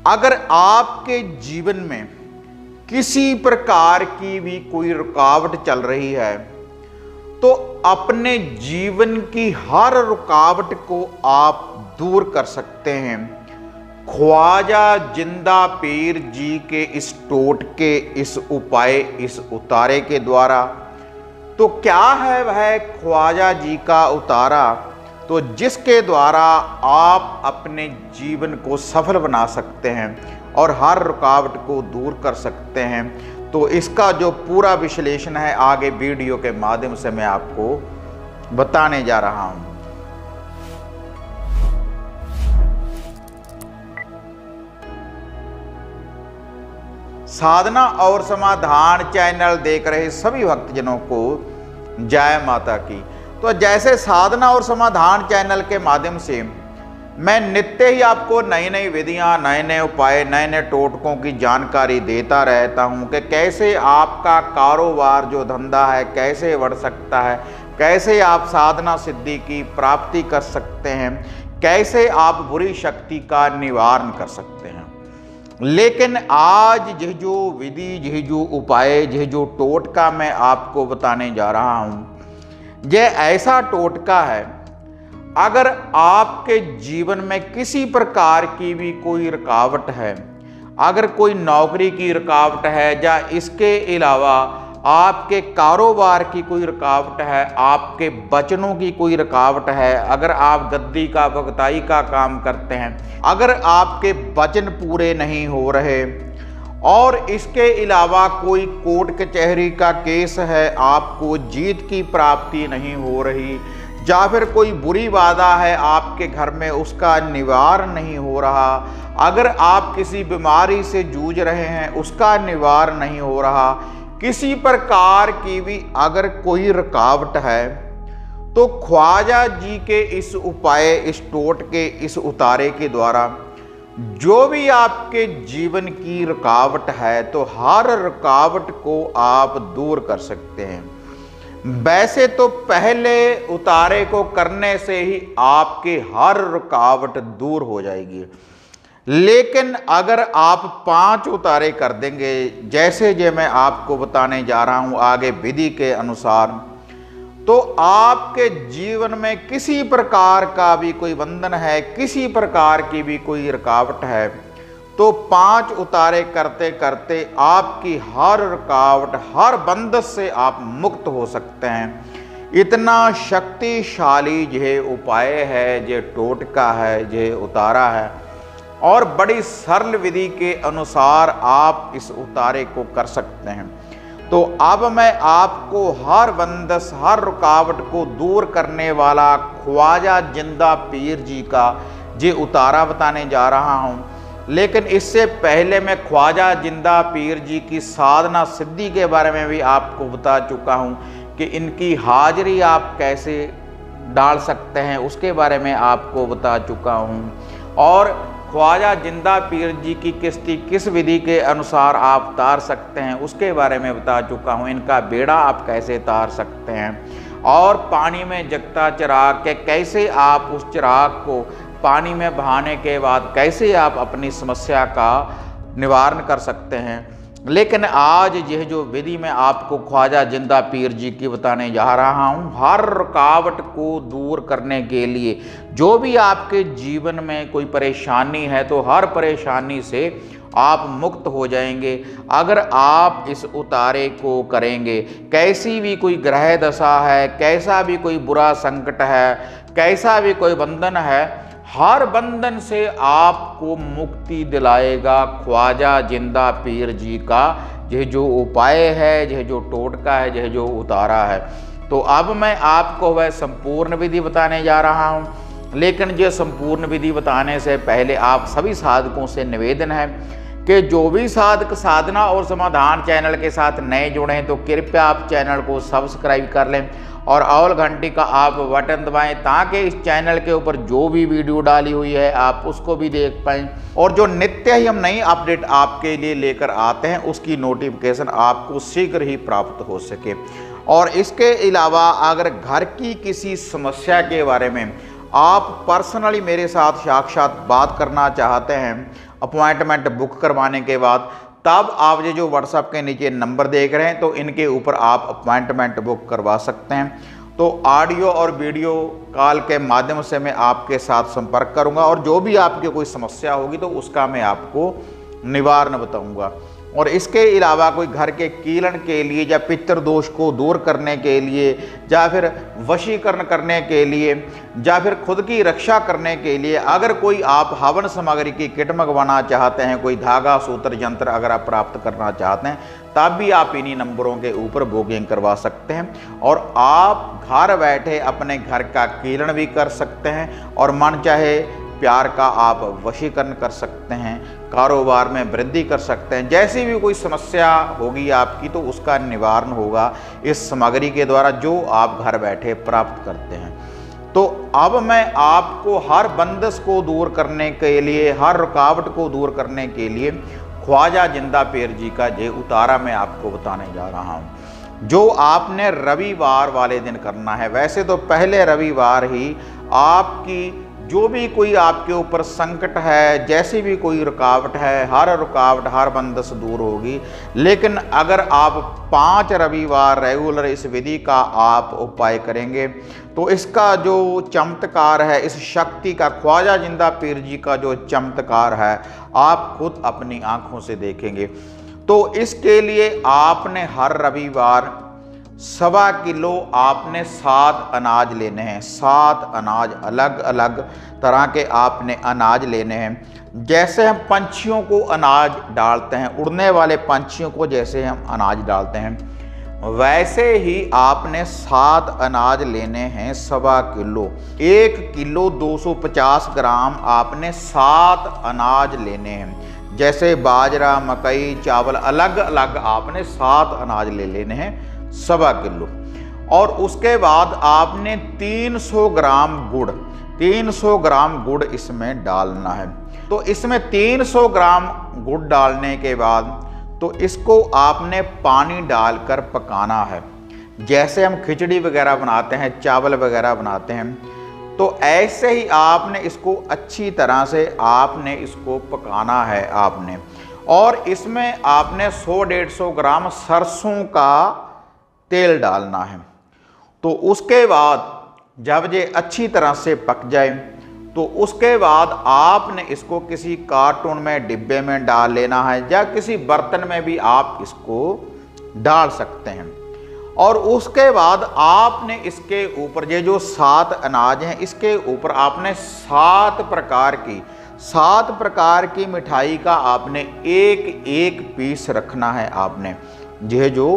अगर आपके जीवन में किसी प्रकार की भी कोई रुकावट चल रही है तो अपने जीवन की हर रुकावट को आप दूर कर सकते हैं ख्वाजा जिंदा पीर जी के इस टोटके, इस उपाय, इस उतारे के द्वारा। तो क्या है वह ख्वाजा जी का उतारा? तो जिसके द्वारा आप अपने जीवन को सफल बना सकते हैं और हर रुकावट को दूर कर सकते हैं। तो इसका जो पूरा विश्लेषण है आगे वीडियो के माध्यम से मैं आपको बताने जा रहा हूं। साधना और समाधान चैनल देख रहे सभी भक्तजनों को जय माता की। तो जैसे साधना और समाधान चैनल के माध्यम से मैं नित्य ही आपको नई नई विधियां, नए नए उपाय, नए नए टोटकों की जानकारी देता रहता हूं कि कैसे आपका कारोबार जो धंधा है कैसे बढ़ सकता है, कैसे आप साधना सिद्धि की प्राप्ति कर सकते हैं, कैसे आप बुरी शक्ति का निवारण कर सकते हैं। लेकिन आज यह जो विधि, यह जो उपाय, यह जो टोटका मैं आपको बताने जा रहा हूं, यह ऐसा टोटका है अगर आपके जीवन में किसी प्रकार की भी कोई रुकावट है, अगर कोई नौकरी की रुकावट है या इसके अलावा आपके कारोबार की कोई रुकावट है, आपके वचनों की कोई रुकावट है, अगर आप गद्दी का, भगताई का काम करते हैं, अगर आपके वचन पूरे नहीं हो रहे और इसके अलावा कोई कोर्ट कचहरी का केस है, आपको जीत की प्राप्ति नहीं हो रही, या फिर कोई बुरी बाधा है आपके घर में उसका निवारण नहीं हो रहा, अगर आप किसी बीमारी से जूझ रहे हैं उसका निवारण नहीं हो रहा, किसी प्रकार की भी अगर कोई रुकावट है तो ख्वाजा जी के इस उपाय, इस टोटके, इस उतारे के द्वारा जो भी आपके जीवन की रुकावट है तो हर रुकावट को आप दूर कर सकते हैं। वैसे तो पहले उतारे को करने से ही आपकी हर रुकावट दूर हो जाएगी, लेकिन अगर आप 5 उतारे कर देंगे जैसे जो मैं आपको बताने जा रहा हूं आगे विधि के अनुसार, तो आपके जीवन में किसी प्रकार का भी कोई बंधन है, किसी प्रकार की भी कोई रुकावट है, तो 5 उतारे करते करते आपकी हर रुकावट, हर बंधन से आप मुक्त हो सकते हैं। इतना शक्तिशाली यह उपाय है, यह टोटका है, यह उतारा है और बड़ी सरल विधि के अनुसार आप इस उतारे को कर सकते हैं। तो अब मैं आपको हर बंदस, हर रुकावट को दूर करने वाला ख्वाजा जिंदा पीर जी का ये उतारा बताने जा रहा हूं। लेकिन इससे पहले मैं ख्वाजा जिंदा पीर जी की साधना सिद्धि के बारे में भी आपको बता चुका हूं कि इनकी हाजिरी आप कैसे डाल सकते हैं, उसके बारे में आपको बता चुका हूं। और ख्वाजा जिंदा पीर जी की किस्ती किस विधि के अनुसार आप तार सकते हैं उसके बारे में बता चुका हूं। इनका बेड़ा आप कैसे तार सकते हैं और पानी में जगता चिराग के कैसे आप उस चिराग को पानी में बहाने के बाद कैसे आप अपनी समस्या का निवारण कर सकते हैं। लेकिन आज यह जो विधि मैं आपको ख्वाजा जिंदा पीर जी की बताने जा रहा हूँ, हर रुकावट को दूर करने के लिए, जो भी आपके जीवन में कोई परेशानी है तो हर परेशानी से आप मुक्त हो जाएंगे अगर आप इस उतारे को करेंगे। कैसी भी कोई ग्रह दशा है, कैसा भी कोई बुरा संकट है, कैसा भी कोई बंधन है, हर बंधन से आपको मुक्ति दिलाएगा ख्वाजा जिंदा पीर जी का यह जो उपाय है, यह जो टोटका है, यह जो उतारा है। तो अब मैं आपको वह संपूर्ण विधि बताने जा रहा हूं। लेकिन ये संपूर्ण विधि बताने से पहले आप सभी साधकों से निवेदन है कि जो भी साधक साधना और समाधान चैनल के साथ नए जुड़े हैं तो कृपया आप चैनल को सब्सक्राइब कर लें और ऑल घंटी का आप बटन दबाएं ताकि इस चैनल के ऊपर जो भी वीडियो डाली हुई है आप उसको भी देख पाएं और जो नित्य ही हम नई अपडेट आपके लिए लेकर आते हैं उसकी नोटिफिकेशन आपको शीघ्र ही प्राप्त हो सके। और इसके अलावा अगर घर की किसी समस्या के बारे में आप पर्सनली मेरे साथ साक्षात बात करना चाहते हैं अपॉइंटमेंट बुक करवाने के बाद, तब आप ये जो व्हाट्सएप के नीचे नंबर देख रहे हैं तो इनके ऊपर आप अपॉइंटमेंट बुक करवा सकते हैं। तो ऑडियो और वीडियो कॉल के माध्यम से मैं आपके साथ संपर्क करूंगा और जो भी आपकी कोई समस्या होगी तो उसका मैं आपको निवारण बताऊंगा। और इसके अलावा कोई घर के कीलन के लिए या पितृ दोष को दूर करने के लिए या फिर वशीकरण करने के लिए या फिर खुद की रक्षा करने के लिए अगर कोई आप हवन सामग्री की किट मंगवाना चाहते हैं, कोई धागा सूत्र यंत्र अगर आप प्राप्त करना चाहते हैं, तब भी आप इन्हीं नंबरों के ऊपर बुकिंग करवा सकते हैं और आप घर बैठे अपने घर का कीलन भी कर सकते हैं और मन चाहे प्यार का आप वशीकरण कर सकते हैं, कारोबार में वृद्धि कर सकते हैं। जैसी भी कोई समस्या होगी आपकी तो उसका निवारण होगा इस सामग्री के द्वारा जो आप घर बैठे प्राप्त करते हैं। तो अब मैं आपको हर बंदिश को दूर करने के लिए, हर रुकावट को दूर करने के लिए ख्वाजा जिंदा पीर जी का ये उतारा मैं आपको बताने जा रहा हूँ, जो आपने रविवार वाले दिन करना है। वैसे तो पहले रविवार ही आपकी जो भी कोई आपके ऊपर संकट है, जैसी भी कोई रुकावट है, हर रुकावट हर बंदिश दूर होगी। लेकिन अगर आप 5 रविवार रेगुलर इस विधि का आप उपाय करेंगे तो इसका जो चमत्कार है, इस शक्ति का, ख्वाजा जिंदा पीर जी का जो चमत्कार है, आप खुद अपनी आंखों से देखेंगे। तो इसके लिए आपने हर रविवार 1.25 किलो आपने 7 अनाज लेने हैं। 7 अनाज अलग अलग तरह के आपने अनाज लेने हैं। जैसे हम पंछियों को अनाज डालते हैं, उड़ने वाले पंछियों को जैसे हम अनाज डालते हैं, वैसे ही आपने 7 अनाज लेने हैं 1.25 किलो। 1 किलो 250 ग्राम आपने 7 अनाज लेने हैं। जैसे बाजरा, मकई, चावल अलग अलग आपने 7 अनाज ले लेने हैं 1.25 किलो। और उसके बाद आपने 300 ग्राम गुड़, 300 ग्राम गुड़ इसमें डालना है। तो इसमें 300 ग्राम गुड़ डालने के बाद तो इसको आपने पानी डालकर पकाना है। जैसे हम खिचड़ी वगैरह बनाते हैं, चावल वगैरह बनाते हैं, तो ऐसे ही आपने इसको अच्छी तरह से आपने इसको पकाना है आपने। और इसमें आपने 100-150 ग्राम सरसों का तेल डालना है। तो उसके बाद जब ये अच्छी तरह से पक जाए तो उसके बाद आपने इसको किसी कार्टून में, डिब्बे में डाल लेना है या किसी बर्तन में भी आप इसको डाल सकते हैं। और उसके बाद आपने इसके ऊपर ये जो 7 अनाज हैं इसके ऊपर आपने 7 प्रकार की मिठाई का आपने एक पीस रखना है। आपने ये जो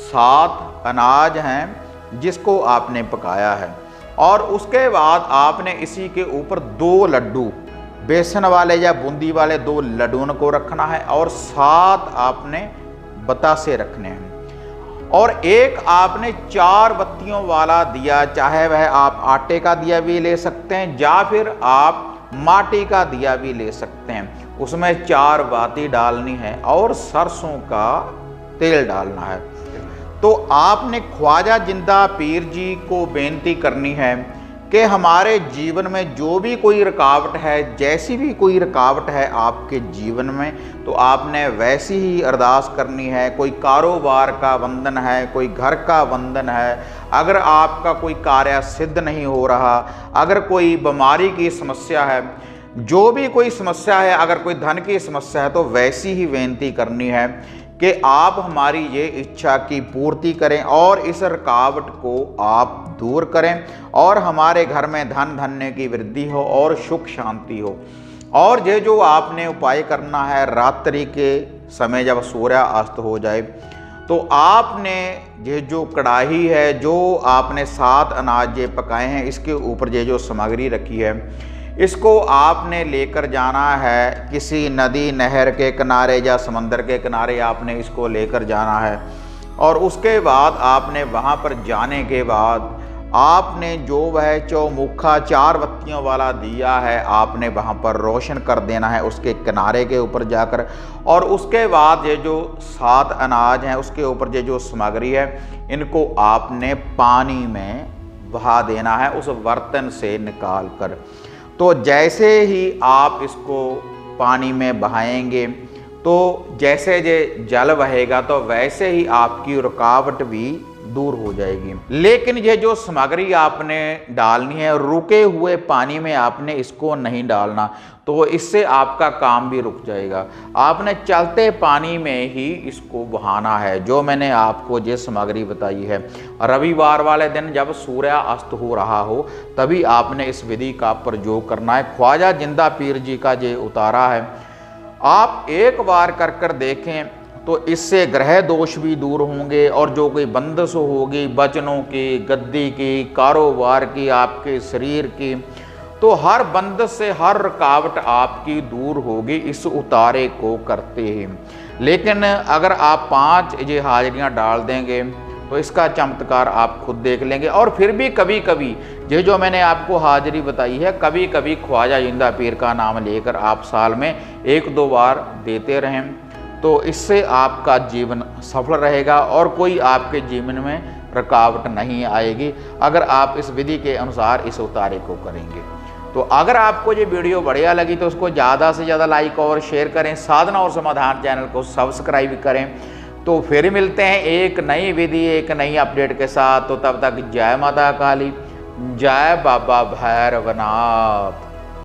7 अनाज हैं जिसको आपने पकाया है, और उसके बाद आपने इसी के ऊपर 2 लड्डू, बेसन वाले या बूंदी वाले 2 लड्डूओं को रखना है और 7 आपने बतासे रखने हैं। और एक आपने 4 बत्तियों वाला दिया, चाहे वह आप आटे का दिया भी ले सकते हैं या फिर आप माटी का दिया भी ले सकते हैं। उसमें 4 बाती डालनी है और सरसों का तेल डालना है। तो आपने ख्वाजा जिंदा पीर जी को बेनती करनी है कि हमारे जीवन में जो भी कोई रुकावट है, जैसी भी कोई रुकावट है आपके जीवन में, तो आपने वैसी ही अरदास करनी है। कोई कारोबार का बंधन है, कोई घर का बंधन है, अगर आपका कोई कार्य सिद्ध नहीं हो रहा, अगर कोई बीमारी की समस्या है, जो भी कोई समस्या है, अगर कोई धन की समस्या है, तो वैसी ही बेनती करनी है कि आप हमारी ये इच्छा की पूर्ति करें और इस रुकावट को आप दूर करें और हमारे घर में धन धान्य की वृद्धि हो और सुख शांति हो। और ये जो आपने उपाय करना है, रात्रि के समय जब सूर्य अस्त हो जाए तो आपने ये जो कढ़ाई है, जो आपने 7 अनाज ये पकाए हैं, इसके ऊपर ये जो सामग्री रखी है, इसको आपने लेकर जाना है किसी नदी नहर के किनारे या समंदर के किनारे आपने इसको लेकर जाना है। और उसके बाद आपने वहाँ पर जाने के बाद आपने जो वह चौमुखा 4 बत्तियों वाला दिया है आपने वहाँ पर रोशन कर देना है उसके किनारे के ऊपर जाकर। और उसके बाद ये जो 7 अनाज हैं उसके ऊपर ये जो सामग्री है, इनको आपने पानी में बहा देना है उस बर्तन से निकाल कर। तो जैसे ही आप इसको पानी में बहाएंगे तो जैसे जल बहेगा तो वैसे ही आपकी रुकावट भी दूर हो जाएगी। लेकिन ये जो सामग्री आपने डालनी है, रुके हुए पानी में आपने इसको नहीं डालना, तो इससे आपका काम भी रुक जाएगा। आपने चलते पानी में ही इसको बहाना है, जो मैंने आपको ये सामग्री बताई है। रविवार वाले दिन जब सूर्य अस्त हो रहा हो तभी आपने इस विधि का प्रयोग करना है। ख्वाजा जिंदा पीर जी का ये उतारा है, आप एक बार कर देखें तो इससे ग्रह दोष भी दूर होंगे और जो कोई बंदिश होगी वचनों की, गद्दी की, कारोबार की, आपके शरीर की, तो हर बंदिश से हर रुकावट आपकी दूर होगी इस उतारे को करते ही। लेकिन अगर आप 5 ये हाजिरियाँ डाल देंगे तो इसका चमत्कार आप खुद देख लेंगे। और फिर भी कभी कभी ये जो मैंने आपको हाजिरी बताई है, कभी कभी ख्वाजा जिंदा पीर का नाम लेकर आप साल में 1-2 बार देते रहें, तो इससे आपका जीवन सफल रहेगा और कोई आपके जीवन में रुकावट नहीं आएगी, अगर आप इस विधि के अनुसार इस उतारे को करेंगे। तो अगर आपको ये वीडियो बढ़िया लगी तो उसको ज़्यादा से ज़्यादा लाइक और शेयर करें, साधना और समाधान चैनल को सब्सक्राइब करें। तो फिर मिलते हैं एक नई विधि, एक नई अपडेट के साथ। तो तब तक जय माता काली, जय बाबा भैरवनाथ।